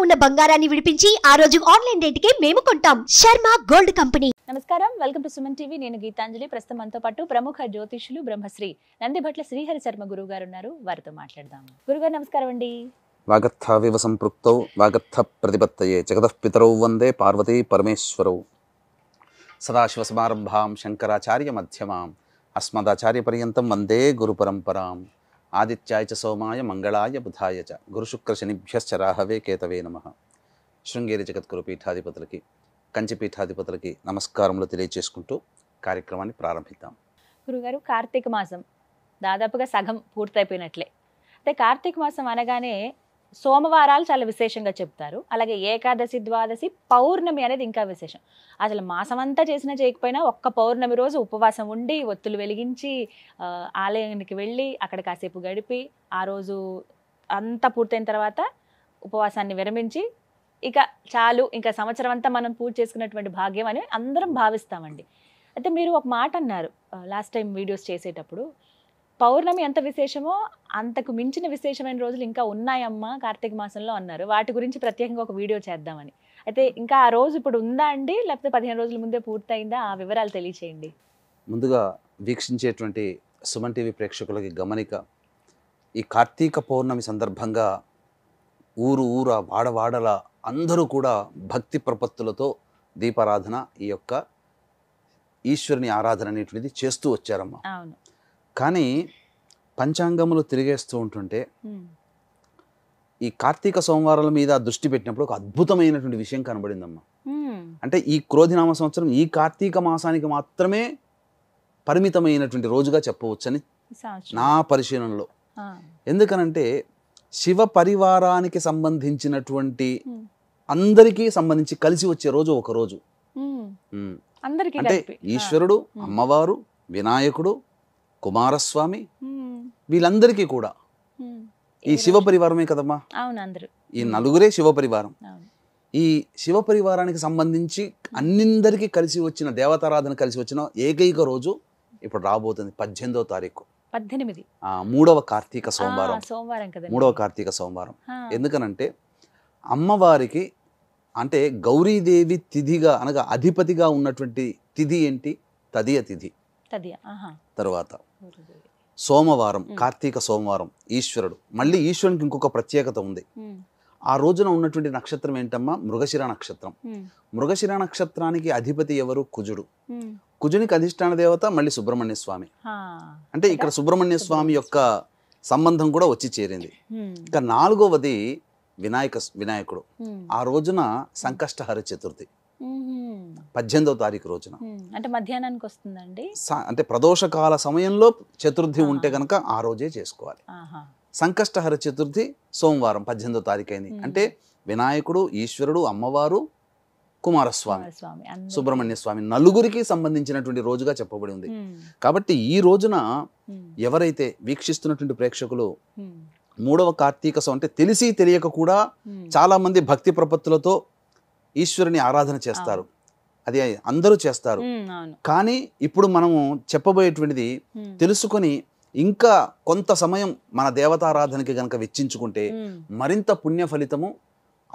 ఉన్న బంగారాన్ని విడిపించి ఆ రోజు ఆన్లైన్ రేటుకే మేము కొంటాం. Sharma gold company. నమస్కారం, వెల్కమ్ టు సుమన్ టీవీ. నేను గీతాంజలి. ప్రస్తుతం మనతో పాటు ప్రముఖ జ్యోతిష్యులు బ్రహ్మశ్రీ నందిభట్ల శ్రీహరి శర్మ గురువు గారు ఉన్నారు. వారితో మాట్లాడదాం. గురుగారు నమస్కారం అండి. వాగర్థావివ సంపృక్తౌ వాగర్థ ప్రతిపత్తయే జగతః పితరౌ వందే పార్వతీ పరమేశ్వరౌ. సదాశివసమారంభాం శంకరాచార్య మధ్యమాం అస్మదాచార్యపర్యంతం వందే గురుపరంపరాం. ఆదిత్యాయ చ సోమాయ మంగళాయ బుధాయ చ గురుశుక్రశనిభ్యశ్చ రాహవే కేతవే నమః. శృంగేరి జగద్గురు పీఠాధిపతులకి, కంచి పీఠాధిపతులకి నమస్కారములు తెలియజేసుకుంటూ కార్యక్రమాన్ని ప్రారంభిద్దాం. గురుగారు, కార్తీక మాసం దాదాపుగా సగం పూర్తయిపోయినట్లే. అంటే కార్తీక మాసం అనగానే సోమవారాలు చాలా విశేషంగా చెప్తారు. అలాగే ఏకాదశి, ద్వాదశి, పౌర్ణమి అనేది ఇంకా విశేషం. అసలు మాసం అంతా చేసినా చేయకపోయినా ఒక్క పౌర్ణమి రోజు ఉపవాసం ఉండి ఒత్తులు వెలిగించి ఆలయానికి వెళ్ళి అక్కడ కాసేపు గడిపి ఆ రోజు అంతా పూర్తయిన తర్వాత ఉపవాసాన్ని విరమించి ఇక చాలు, ఇంకా సంవత్సరం అంతా మనం పూజ చేసుకున్నటువంటి భాగ్యం అని అందరం భావిస్తామండి. అయితే మీరు ఒక మాట అన్నారు లాస్ట్ టైం వీడియోస్ చేసేటప్పుడు, పౌర్ణమి ఎంత విశేషమో అంతకు మించిన విశేషమైన రోజులు ఇంకా ఉన్నాయమ్మా కార్తీక మాసంలో అన్నారు. వాటి గురించి ప్రత్యేకంగా ఒక వీడియో చేద్దామని. అయితే ఇంకా ఆ రోజు ఇప్పుడు ఉందా అండి, లేకపోతే 15 రోజుల ముందే పూర్తయిందా? ఆ వివరాలు తెలియచేయండి. ముందుగా వీక్షించేటువంటి సుమన్ టీవీ ప్రేక్షకులకి గమనిక, ఈ కార్తీక పౌర్ణమి సందర్భంగా ఊరు వాడవాడల అందరూ కూడా భక్తి ప్రపత్తులతో దీపారాధన, ఈ యొక్క ఈశ్వరుని ఆరాధన అనేటువంటిది చేస్తూ వచ్చారమ్మా. అవును. కానీ పంచాంగములు తిరిగేస్తూ ఉంటుంటే ఈ కార్తీక సోమవారాల మీద దృష్టి పెట్టినప్పుడు ఒక అద్భుతమైనటువంటి విషయం కనబడిందమ్మా. అంటే ఈ క్రోధినామ సంవత్సరం ఈ కార్తీక మాసానికి మాత్రమే పరిమితమైనటువంటి రోజుగా చెప్పవచ్చని నా పరిశీలనలో. ఎందుకనంటే శివ పరివారానికి సంబంధించినటువంటి అందరికీ సంబంధించి కలిసి వచ్చే రోజు ఒక రోజు. అంటే ఈశ్వరుడు, అమ్మవారు, వినాయకుడు, కుమారస్వామి, వీళ్ళందరికీ కూడా ఈ శివ పరివారమే కదమ్మా. ఈ నలుగురే శివ పరివారం. ఈ శివ పరివారానికి సంబంధించి అన్నిందరికీ కలిసి వచ్చిన దేవతారాధన కలిసి వచ్చిన ఏకైక రోజు ఇప్పుడు రాబోతుంది 18వ తారీఖు, 3వ కార్తీక సోమవారం. 3వ కార్తీక సోమవారం. ఎందుకనంటే అమ్మవారికి అంటే గౌరీదేవి తిథిగా అనగా అధిపతిగా ఉన్నటువంటి తిథి ఏంటి? తదియ తిథి. తర్వాత సోమవారం, కార్తీక సోమవారం ఈశ్వరుడు. మళ్ళీ ఈశ్వరునికి ఇంకొక ప్రత్యేకత ఉంది. ఆ రోజున ఉన్నటువంటి నక్షత్రం ఏంటమ్మా? మృగశిర నక్షత్రం. మృగశిర నక్షత్రానికి అధిపతి ఎవరు? కుజుడు. కుజునికి అధిష్టాన దేవత మళ్ళీ సుబ్రహ్మణ్య స్వామి. అంటే ఇక్కడ సుబ్రహ్మణ్య స్వామి యొక్క సంబంధం కూడా వచ్చి చేరింది. ఇక 4వది వినాయకుడు. ఆ రోజున సంకష్టహర చతుర్థి, 18వ తారీఖు రోజున. అంటే మధ్యాహ్నానికి వస్తుందండి. అంటే ప్రదోషకాల సమయంలో చతుర్థి ఉంటే కనుక ఆ రోజే చేసుకోవాలి. సంకష్టహర చతుర్థి సోమవారం 18వ తారీఖు అయింది. అంటే వినాయకుడు, ఈశ్వరుడు, అమ్మవారు, కుమారస్వామి, సుబ్రహ్మణ్య స్వామి నలుగురికి సంబంధించినటువంటి రోజుగా చెప్పబడి ఉంది. కాబట్టి ఈ రోజున ఎవరైతే వీక్షిస్తున్నటువంటి ప్రేక్షకులు 3వ కార్తీక అంటే తెలిసి తెలియక కూడా చాలా మంది భక్తి ప్రపత్తులతో ఈశ్వరుని ఆరాధన చేస్తారు. అది అందరూ చేస్తారు. కానీ ఇప్పుడు మనము చెప్పబోయేటువంటిది తెలుసుకొని ఇంకా కొంత సమయం మన దేవతారాధనకి గనక వెచ్చించుకుంటే మరింత పుణ్య ఫలితము.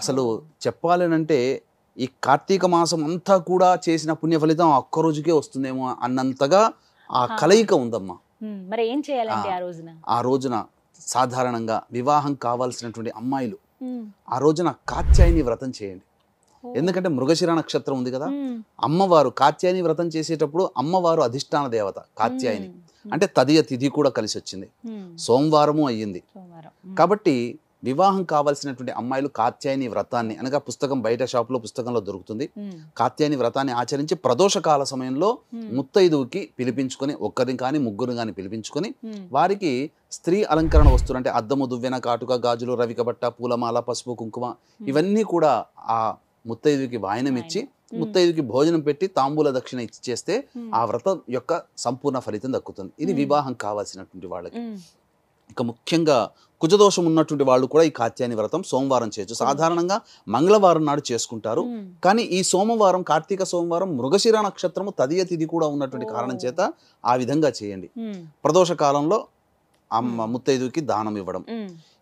అసలు చెప్పాలనంటే ఈ కార్తీక మాసం అంతా కూడా చేసిన పుణ్య ఫలితం ఒక్క రోజుకే వస్తుందేమో అన్నంతగా ఆ కలయిక ఉందమ్మా. మరి ఏం చేయాలంటే ఆ రోజున సాధారణంగా వివాహం కావాల్సినటువంటి అమ్మాయిలు ఆ రోజున కాత్యాయని వ్రతం చేయండి. ఎందుకంటే మృగశిర నక్షత్రం ఉంది కదా, అమ్మవారు కాత్యాయని వ్రతం చేసేటప్పుడు అమ్మవారు అధిష్టాన దేవత కాత్యాయని. అంటే తదియ తిథి కూడా కలిసి వచ్చింది, సోమవారము అయ్యింది. కాబట్టి వివాహం కావాల్సినటువంటి అమ్మాయిలు కాత్యాయని వ్రతాన్ని అనగా పుస్తకం బయట షాపులో పుస్తకంలో దొరుకుతుంది. కాత్యాయని వ్రతాన్ని ఆచరించి ప్రదోషకాల సమయంలో ముత్తైదువుకి పిలిపించుకొని, ఒక్కరిని కానీ ముగ్గురు కానీ పిలిపించుకొని వారికి స్త్రీ అలంకరణ వస్తువులు అంటే అద్దము, దువ్వెన, కాటుక, గాజులు, రవిక బట్ట, పూలమాల, పసుపు, కుంకుమ ఇవన్నీ కూడా ఆ ముత్తైదుకి వాయనం ఇచ్చి ముత్తైదుకి భోజనం పెట్టి తాంబూల దక్షిణ ఇచ్చి చేస్తే ఆ వ్రతం యొక్క సంపూర్ణ ఫలితం దక్కుతుంది. ఇది వివాహం కావాల్సినటువంటి వాళ్ళకి. ఇక ముఖ్యంగా కుజదోషం ఉన్నటువంటి వాళ్ళు కూడా ఈ కాత్యాయని వ్రతం సోమవారం చేయొచ్చు. సాధారణంగా మంగళవారం నాడు చేసుకుంటారు. కానీ ఈ సోమవారం, కార్తీక సోమవారం మృగశిర నక్షత్రము తదియ తిథి కూడా ఉన్నటువంటి కారణం చేత ఆ విధంగా చేయండి. ప్రదోష కాలంలో ముత్తైదుకి దానం ఇవ్వడం.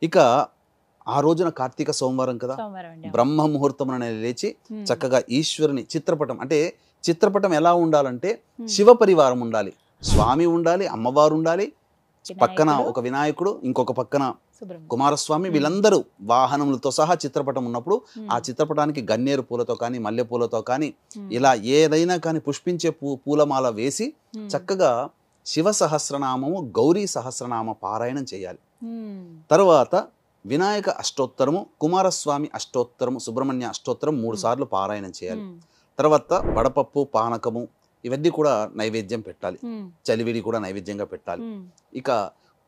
ఇక ఆ రోజున కార్తీక సోమవారం కదా, సోమవారం అండి. బ్రహ్మ ముహూర్తం లేచి చక్కగా ఈశ్వరుని చిత్రపటం, అంటే చిత్రపటం ఎలా ఉండాలంటే శివ పరివారం ఉండాలి, స్వామి ఉండాలి, అమ్మవారు ఉండాలి, పక్కన ఒక వినాయకుడు, ఇంకొక పక్కన కుమారస్వామి, వీళ్ళందరూ వాహనములతో సహా చిత్రపటం ఉన్నప్పుడు ఆ చిత్రపటానికి గన్నేరు పూలతో కానీ మల్లె పూలతో కానీ ఇలా ఏదైనా కానీ పుష్పించే పూలమాల వేసి చక్కగా శివ సహస్రనామము, గౌరీ సహస్రనామ పారాయణం చేయాలి. తర్వాత వినాయక అష్టోత్తరము, కుమారస్వామి అష్టోత్తరము, సుబ్రహ్మణ్య అష్టోత్తరం 3 సార్లు పారాయణం చేయాలి. తర్వాత వడపప్పు, పానకము ఇవన్నీ కూడా నైవేద్యం పెట్టాలి, చలివిడి కూడా నైవేద్యంగా పెట్టాలి. ఇక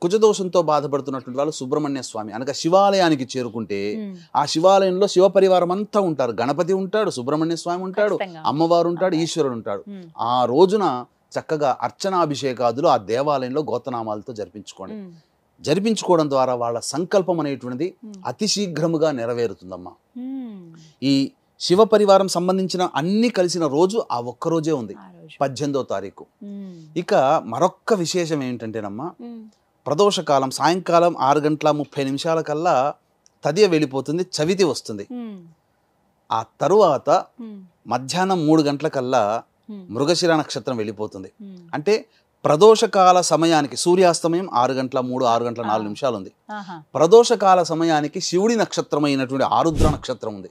కుజదోషంతో బాధపడుతున్నటువంటి వాళ్ళు సుబ్రహ్మణ్య స్వామి అనగా శివాలయానికి చేరుకుంటే ఆ శివాలయంలో శివ పరివారం అంతా ఉంటారు. గణపతి ఉంటాడు, సుబ్రహ్మణ్య స్వామి ఉంటాడు, అమ్మవారు ఉంటాడు, ఈశ్వరుడు ఉంటాడు. ఆ రోజున చక్కగా అర్చనాభిషేకాదులు ఆ దేవాలయంలో గోతనామాలతో జరిపించుకోవడం ద్వారా వాళ్ళ సంకల్పం అనేటువంటిది అతి శీఘ్రముగా నెరవేరుతుందమ్మా. ఈ శివ పరివారం సంబంధించిన అన్ని కలిసిన రోజు ఆ ఒక్కరోజే ఉంది, 18వ తారీఖు. ఇక మరొక్క విశేషం ఏంటంటేనమ్మా, ప్రదోషకాలం సాయంకాలం 6:30 కల్లా తదియ వెళ్ళిపోతుంది, చవితి వస్తుంది. ఆ తరువాత మధ్యాహ్నం 3 గంటలకల్లా మృగశిర నక్షత్రం వెళ్ళిపోతుంది. అంటే ప్రదోషకాల సమయానికి సూర్యాస్తమయం 6:03, 6:04 ఉంది. ప్రదోషకాల సమయానికి శివుడి నక్షత్రమైనటువంటి ఆరుద్ర నక్షత్రం ఉంది.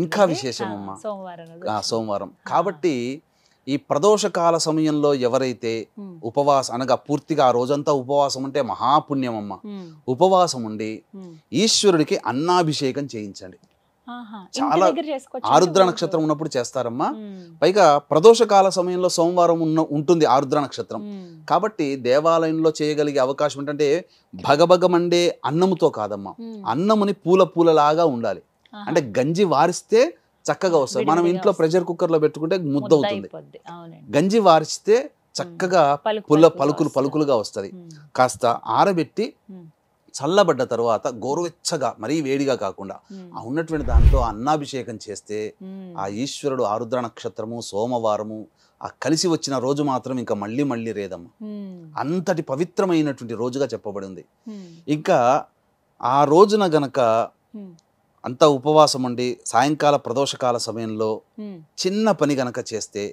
ఇంకా విశేషం అమ్మా సోమవారం. కాబట్టి ఈ ప్రదోషకాల సమయంలో ఎవరైతే ఉపవాసం అనగా పూర్తిగా ఆ రోజంతా ఉపవాసం ఉంటే మహాపుణ్యం అమ్మ. ఉపవాసం ఉండి ఈశ్వరుడికి అన్నాభిషేకం చేయించండి. చాలా ఆరుద్ర నక్షత్రం ఉన్నప్పుడు చేస్తారమ్మా. పైగా ప్రదోషకాల సమయంలో సోమవారం ఉంటుంది ఆరుద్ర నక్షత్రం. కాబట్టి దేవాలయంలో చేయగలిగే అవకాశం ఏంటంటే భగభగమండే అన్నముతో కాదమ్మా, అన్నముని పూలలాగా ఉండాలి. అంటే గంజి వారిస్తే చక్కగా వస్తుంది. మనం ఇంట్లో ప్రెషర్ కుక్కర్ లో పెట్టుకుంటే ముద్ద అవుతుంది. గంజి వారిస్తే చక్కగా పలుకులుగా వస్తుంది. కాస్త ఆరబెట్టి చల్లబడ్డ తర్వాత గోరువెచ్చగా మరీ వేడిగా కాకుండా ఆ ఉన్నటువంటి దాంట్లో అన్నాభిషేకం చేస్తే ఆ ఈశ్వరుడు ఆరుద్ర నక్షత్రము సోమవారము ఆ కలిసి వచ్చిన రోజు మాత్రం ఇంకా మళ్ళీ రేదమ్మ. అంతటి పవిత్రమైనటువంటి రోజుగా చెప్పబడింది. ఇంకా ఆ రోజున గనక అంతా ఉపవాసం ఉండి సాయంకాల ప్రదోషకాల సమయంలో చిన్న పని గనక చేస్తే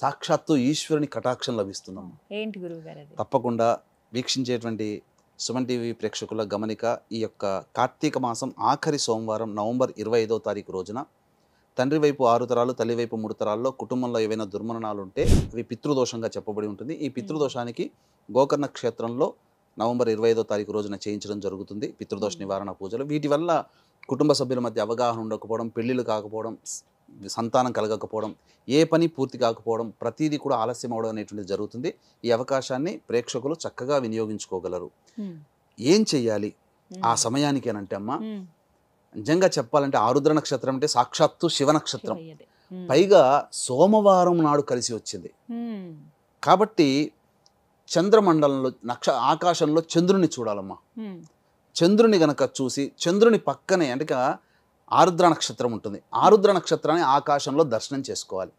సాక్షాత్తు ఈశ్వరుని కటాక్షం లభిస్తున్నాము. ఏంటి గురువుగారు? తప్పకుండా వీక్షించేటువంటి సుమన్ టీవీ ప్రేక్షకుల గమనిక, ఈ యొక్క కార్తీక మాసం ఆఖరి సోమవారం నవంబర్ 25వ తారీఖు రోజున తండ్రి వైపు 6 తరాలు తల్లి వైపు 3 తరాల్లో కుటుంబంలో ఏవైనా దుర్మరణాలు ఉంటే అవి పితృదోషంగా చెప్పబడి ఉంటుంది. ఈ పితృదోషానికి గోకర్ణ క్షేత్రంలో నవంబర్ 25వ తారీఖు రోజున చేయించడం జరుగుతుంది పితృదోష నివారణ పూజలు. వీటి వల్ల కుటుంబ సభ్యుల మధ్య అవగాహన ఉండకపోవడం, పెళ్లిళ్ళు కాకపోవడం, సంతానం కలగకపోవడం, ఏ పని పూర్తి కాకపోవడం, ప్రతిదీ కూడా ఆలస్యం అవడం అనేటువంటిది జరుగుతుంది. ఈ అవకాశాన్ని ప్రేక్షకులు చక్కగా వినియోగించుకోగలరు. ఏం చెయ్యాలి ఆ సమయానికి అని అంటే అమ్మా, నిజంగా చెప్పాలంటే ఆరుద్ర నక్షత్రం అంటే సాక్షాత్తు శివ నక్షత్రం, పైగా సోమవారం నాడు కలిసి వచ్చింది కాబట్టి చంద్రమండలంలో ఆకాశంలో చంద్రుని చూడాలమ్మా. చంద్రుని గనక చూసి చంద్రుని పక్కనే అంటే ఆరుద్ర నక్షత్రం ఉంటుంది, ఆరుద్ర నక్షత్రాన్ని ఆకాశంలో దర్శనం చేసుకోవాలి.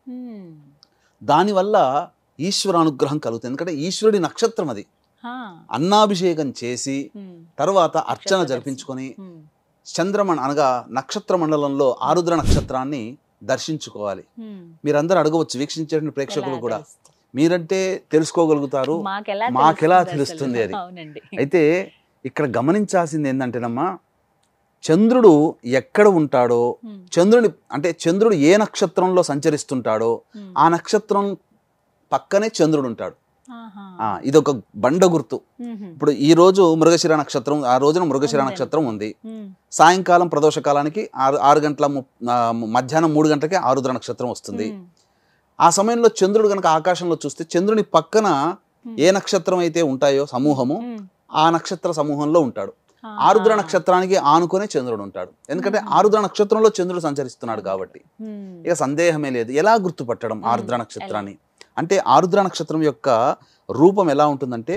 దానివల్ల ఈశ్వర అనుగ్రహం కలుగుతుంది. ఎందుకంటే ఈశ్వరుడి నక్షత్రం అది. అన్నాభిషేకం చేసి తర్వాత అర్చన జరిపించుకొని అనగా నక్షత్ర మండలంలో ఆరుద్ర నక్షత్రాన్ని దర్శించుకోవాలి. మీరందరూ అడగవచ్చు, వీక్షించే ప్రేక్షకులు కూడా, మీరంటే తెలుసుకోగలుగుతారు, మాకెలా తెలుస్తుంది అది. అయితే ఇక్కడ గమనించాల్సింది ఏంటంటేనమ్మా, చంద్రుడు ఎక్కడ ఉంటాడో, చంద్రుడు ఏ నక్షత్రంలో సంచరిస్తుంటాడో ఆ నక్షత్రం పక్కనే చంద్రుడు ఉంటాడు. ఇదొక బండ గుర్తు. ఇప్పుడు ఈ రోజు మృగశిర నక్షత్రం, ఆ రోజున మృగశిర నక్షత్రం ఉంది. సాయంకాలం ప్రదోషకాలానికి మధ్యాహ్నం 3 గంటలకి ఆరుద్ర నక్షత్రం వస్తుంది. ఆ సమయంలో చంద్రుడు గనక ఆకాశంలో చూస్తే చంద్రుని పక్కన ఏ నక్షత్రం అయితే ఉంటాయో సమూహము, ఆ నక్షత్ర సమూహంలో ఉంటాడు. ఆరుద్ర నక్షత్రానికి ఆనుకునే చంద్రుడు ఉంటాడు. ఎందుకంటే ఆరుద్ర నక్షత్రంలో చంద్రుడు సంచరిస్తున్నాడు కాబట్టి ఇక సందేహమే లేదు. ఎలా గుర్తుపట్టడం ఆరుద్ర నక్షత్రాన్ని అంటే, ఆరుద్ర నక్షత్రం యొక్క రూపం ఎలా ఉంటుందంటే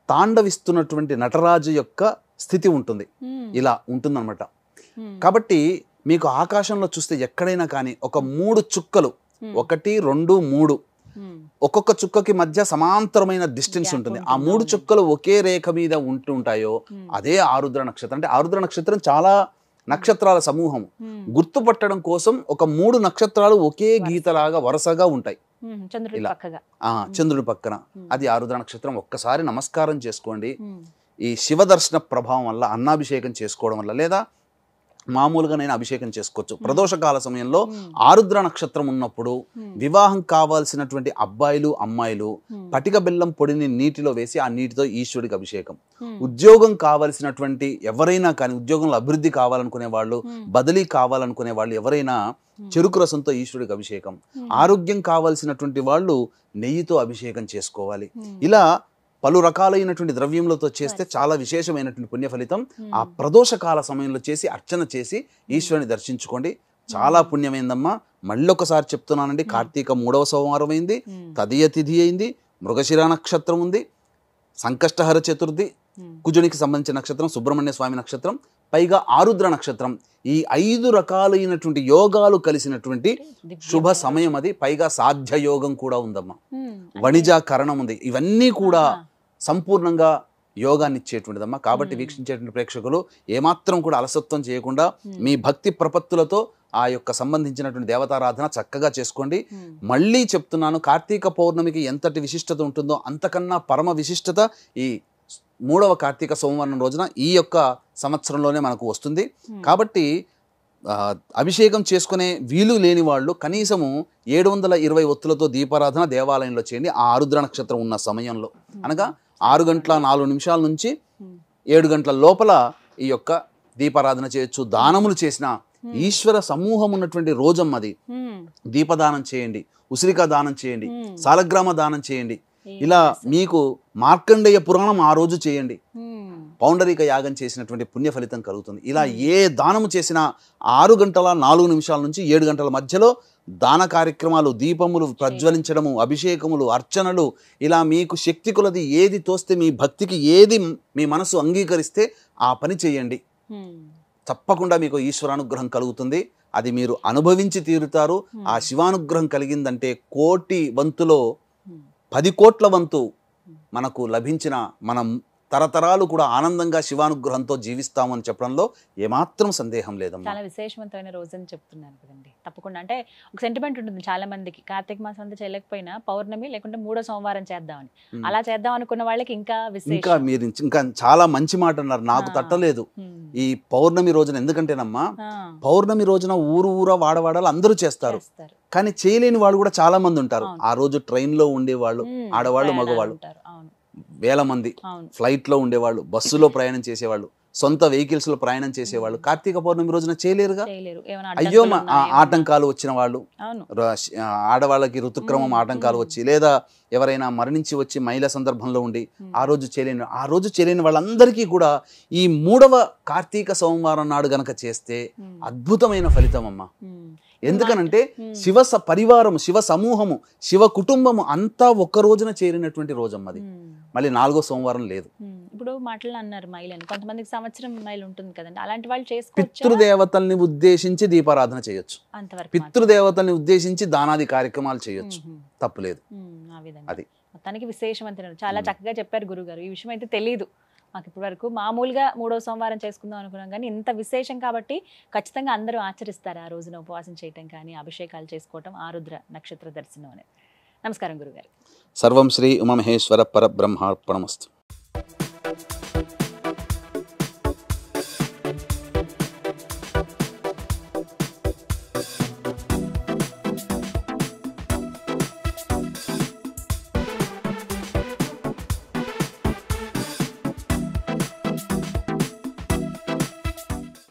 తాండవిస్తున్నటువంటి నటరాజు యొక్క స్థితి ఉంటుంది, ఇలా ఉంటుందన్నమాట. కాబట్టి మీకు ఆకాశంలో చూస్తే ఎక్కడైనా కానీ ఒక 3 చుక్కలు, 1, 2, 3 ఒక్కొక్క చుక్కకి మధ్య సమాంతరమైన డిస్టెన్స్ ఉంటుంది. ఆ 3 చుక్కలు ఒకే రేఖ మీద ఉంటుంటాయో అదే ఆరుద్ర నక్షత్రం. అంటే ఆరుద్ర నక్షత్రం చాలా నక్షత్రాల సమూహం. గుర్తుపట్టడం కోసం ఒక 3 నక్షత్రాలు ఒకే గీతలాగా వరుసగా ఉంటాయి చంద్రుడి పక్కన. అది ఆరుద్ర నక్షత్రం. ఒక్కసారి నమస్కారం చేసుకోండి. ఈ శివ దర్శన ప్రభావం వల్ల అన్నాభిషేకం చేసుకోవడం వల్ల, లేదా మామూలుగా నేను అభిషేకం చేసుకోవచ్చు. ప్రదోషకాల సమయంలో ఆరుద్ర నక్షత్రం ఉన్నప్పుడు వివాహం కావాల్సినటువంటి అబ్బాయిలు అమ్మాయిలు పటిక బెల్లం పొడిని నీటిలో వేసి ఆ నీటితో ఈశ్వరుడికి అభిషేకం. ఉద్యోగం కావాల్సినటువంటి ఎవరైనా కానీ, ఉద్యోగంలో అభివృద్ధి కావాలనుకునే వాళ్ళు, బదిలీ కావాలనుకునే వాళ్ళు ఎవరైనా చెరుకు రసంతో ఈశ్వరుడికి అభిషేకం. ఆరోగ్యం కావాల్సినటువంటి వాళ్ళు నెయ్యితో అభిషేకం చేసుకోవాలి. ఇలా పలు రకాలైనటువంటి ద్రవ్యములతో చేస్తే చాలా విశేషమైనటువంటి పుణ్య ఫలితం. ఆ ప్రదోషకాల సమయంలో చేసి అర్చన చేసి ఈశ్వరుని దర్శించుకోండి. చాలా పుణ్యమైందమ్మా. మళ్ళొకసారి చెప్తున్నానండి, కార్తీక 3వ సోమవారం అయింది, తదియ తిథి అయింది, మృగశిర నక్షత్రం ఉంది, సంకష్టహర చతుర్థి, కుజునికి సంబంధించిన నక్షత్రం, సుబ్రహ్మణ్య స్వామి నక్షత్రం, పైగా ఆరుద్ర నక్షత్రం. ఈ 5 రకాలైనటువంటి యోగాలు కలిసినటువంటి శుభ సమయం అది. పైగా సాధ్య యోగం కూడా ఉందమ్మా, వణిజాకరణం ఉంది. ఇవన్నీ కూడా సంపూర్ణంగా యోగాన్ని ఇచ్చేటువంటిదమ్మా. కాబట్టి వీక్షించేటువంటి ప్రేక్షకులు ఏమాత్రం కూడా అలసత్వం చేయకుండా మీ భక్తి ప్రపత్తులతో ఆ యొక్క సంబంధించినటువంటి దేవతారాధన చక్కగా చేసుకోండి. మళ్ళీ చెప్తున్నాను, కార్తీక పౌర్ణమికి ఎంతటి విశిష్టత ఉంటుందో అంతకన్నా పరమ విశిష్టత ఈ 3వ కార్తీక సోమవారం రోజున ఈ యొక్క సంవత్సరంలోనే మనకు వస్తుంది. కాబట్టి అభిషేకం చేసుకునే వీలు లేని వాళ్ళు కనీసము 720 ఒత్తులతో దీపారాధన దేవాలయంలో చేయండి. ఆ ఆరుద్ర నక్షత్రం ఉన్న సమయంలో, అనగా 6:04 నుంచి 7 గంటల లోపల ఈ యొక్క దీపారాధన చేయొచ్చు. దానములు చేసిన ఈశ్వర సమూహం ఉన్నటువంటి రోజమ్మది. దీపదానం చేయండి, ఉసిరికా దానం చేయండి, సాలగ్రామ దానం చేయండి. ఇలా మీకు మార్కండేయ పురాణం ఆ రోజు చేయండి. పౌండరీక యాగం చేసినటువంటి పుణ్య ఫలితం కలుగుతుంది. ఇలా ఏ దానము చేసినా 6:04 నుంచి 7 గంటల మధ్యలో దాన కార్యక్రమాలు, దీపములు ప్రజ్వలించడము, అభిషేకములు, అర్చనలు, ఇలా మీకు శక్తి కొలది ఏది తోస్తే, మీ భక్తికి ఏది మీ మనసు అంగీకరిస్తే ఆ పని చేయండి. తప్పకుండా మీకు ఈశ్వరానుగ్రహం కలుగుతుంది. అది మీరు అనుభవించి తీరుతారు. ఆ శివానుగ్రహం కలిగిందంటే 1,00,00,000 వంతులో 10 కోట్ల వంతు మనకు లభించిన, మనం తరతరాలు కూడా ఆనందంగా శివానుగ్రహంతో జీవిస్తామని చెప్పడంలో ఏమాత్రం సందేహం లేదమ్మా. చాలా విశేషవంతమైన రోజు అని చెప్తున్నాను కదండి. తప్పకుండా అంటే ఒక సెంటిమెంట్ ఉంటుంది చాలా మందికి, కార్తీక మాసం అంతా చేయలేకపోయినా పౌర్ణమి లేకుంటే 3వ సోమవారం చేద్దామని. అలా చేద్దాం అనుకున్న వాళ్ళకి ఇంకా మీరు ఇంకా చాలా మంచి మాట అన్నారు, నాకు తట్టలేదు ఈ పౌర్ణమి రోజున. ఎందుకంటేనమ్మా, పౌర్ణమి రోజున ఊరు వాడవాడలు అందరూ చేస్తారు, కానీ చేయలేని వాళ్ళు కూడా చాలా మంది ఉంటారు. ఆ రోజు ట్రైన్ లో ఉండేవాళ్ళు, ఆడవాళ్ళు మగవాళ్ళు వేల మంది, ఫ్లైట్ లో ఉండేవాళ్ళు, బస్సులో ప్రయాణం చేసేవాళ్ళు, సొంత వెహికల్స్ లో ప్రయాణం చేసేవాళ్ళు కార్తీక పౌర్ణమి రోజున చేయలేరుగా. అయ్యో ఆటంకాలు వచ్చిన వాళ్ళు, ఆడవాళ్ళకి ఋతుక్రమం ఆటంకాలు వచ్చి, లేదా ఎవరైనా మరణించి వచ్చి మహిళ సందర్భంలో ఉండి ఆ రోజు చేయలేని వాళ్ళందరికీ కూడా ఈ 3వ కార్తీక సోమవారం నాడు గనక చేస్తే అద్భుతమైన ఫలితం అమ్మా. ఎందుకనంటే శివ పరివారము, శివ సమూహము, శివ కుటుంబము అంతా ఒక్క రోజున చేరినటువంటి రోజమ్మది. మళ్ళీ 4వ సోమవారం లేదు. ఇప్పుడు మాటలు అన్నారు మైలని, కొంతమందికి సంవత్సరం మైలు ఉంటుంది కదండి, అలాంటి వాళ్ళు చేసుకోవచ్చు. పితృదేవతల్ని ఉద్దేశించి దీపారాధన చేయొచ్చు, పితృదేవతల్ని ఉద్దేశించి దానాది కార్యక్రమాలు చేయొచ్చు, తప్పులేదు. అది మొత్తానికి విశేషవంతమైన, చాలా చక్కగా చెప్పారు గురుగారు. ఈ విషయం అయితే తెలియదు మాకు ఇప్పటి వరకు. మామూలుగా 3వ సోమవారం చేసుకుందాం అనుకున్నాం, కానీ ఇంత విశేషం కాబట్టి ఖచ్చితంగా అందరూ ఆచరిస్తారు. ఆ రోజున ఉపవాసం చేయటం కానీ, అభిషేకాలు చేసుకోవటం, ఆరుద్ర నక్షత్ర దర్శనం అనేది. నమస్కారం గురుగారు. సర్వం శ్రీ ఉమామహేశ్వర పరబ్రహ్మార్పణమస్తు.